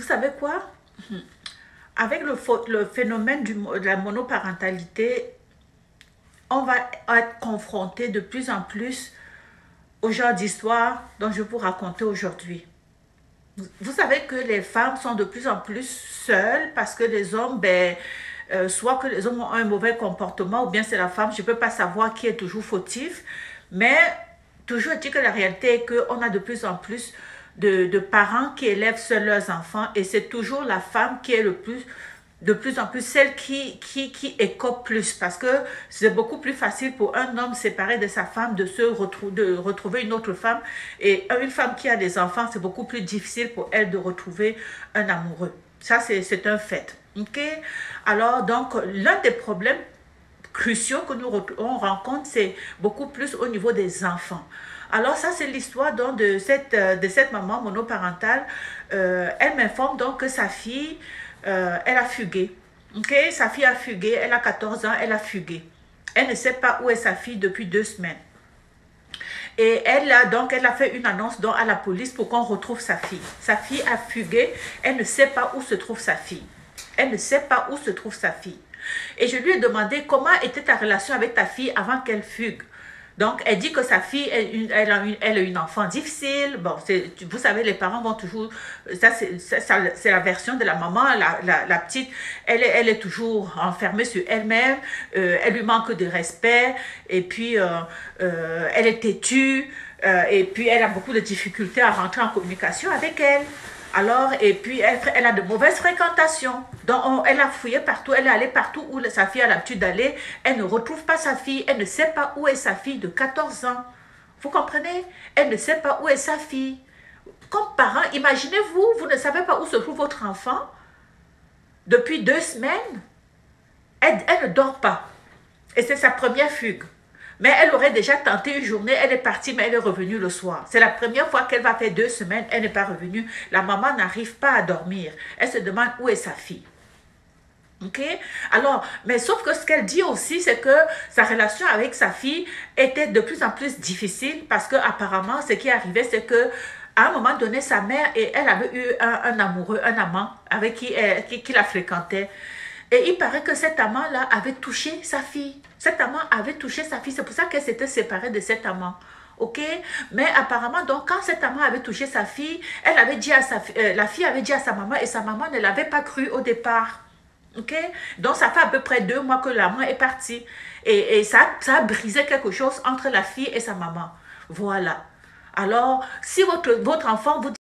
Vous savez quoi? Avec le phénomène de la monoparentalité, on va être confronté de plus en plus au genre d'histoire dont je vais vous raconter aujourd'hui. Vous savez que les femmes sont de plus en plus seules parce que les hommes, soit que les hommes ont un mauvais comportement ou bien c'est la femme, je ne peux pas savoir qui est toujours fautif, mais toujours est-il que la réalité est qu'on a de plus en plus de parents qui élèvent seuls leurs enfants et c'est toujours la femme qui est de plus en plus celle qui écope plus parce que c'est beaucoup plus facile pour un homme séparé de sa femme de retrouver une autre femme et une femme qui a des enfants, c'est beaucoup plus difficile pour elle de retrouver un amoureux. Ça, c'est un fait. Ok? Alors, donc, l'un des problèmes cruciaux que on rencontre, c'est beaucoup plus au niveau des enfants. Alors ça, c'est l'histoire donc de cette maman monoparentale. Elle m'informe donc que sa fille, elle a fugué. Ok, sa fille a fugué, elle a 14 ans, elle a fugué. Elle ne sait pas où est sa fille depuis 2 semaines. Et elle a fait une annonce donc à la police pour qu'on retrouve sa fille. Sa fille a fugué, elle ne sait pas où se trouve sa fille. Elle ne sait pas où se trouve sa fille. Et je lui ai demandé comment était ta relation avec ta fille avant qu'elle fugue. Donc, elle dit que sa fille, elle a une enfant difficile. Bon, vous savez, les parents vont toujours... Ça, c'est la version de la maman. La petite, elle est toujours enfermée sur elle-même. Elle lui manque de respect. Et puis, elle est têtue. Et puis, elle a beaucoup de difficultés à rentrer en communication avec elle. Alors, et puis, elle a de mauvaises fréquentations. Donc, elle a fouillé partout, elle est allée partout où sa fille a l'habitude d'aller. Elle ne retrouve pas sa fille, elle ne sait pas où est sa fille de 14 ans. Vous comprenez? Elle ne sait pas où est sa fille. Comme parent, imaginez-vous, vous ne savez pas où se trouve votre enfant depuis 2 semaines. Elle ne dort pas. Et c'est sa première fugue. Mais elle aurait déjà tenté une journée, elle est partie, mais elle est revenue le soir. C'est la première fois qu'elle va faire 2 semaines, elle n'est pas revenue. La maman n'arrive pas à dormir. Elle se demande où est sa fille. Ok? Alors, mais sauf que ce qu'elle dit aussi, c'est que sa relation avec sa fille était de plus en plus difficile parce que apparemment, ce qui arrivait, c'est que à un moment donné, sa mère et elle avaient eu un amoureux, un amant avec qui la fréquentait. Et il paraît que cet amant-là avait touché sa fille. Cet amant avait touché sa fille. C'est pour ça qu'elle s'était séparée de cet amant. Ok? Mais apparemment, donc, quand cet amant avait touché sa fille, elle avait dit la fille avait dit à sa maman et sa maman ne l'avait pas cru au départ. Ok? Donc, ça fait à peu près 2 mois que l'amant est parti. Et ça a brisé quelque chose entre la fille et sa maman. Voilà. Alors, si votre enfant vous dit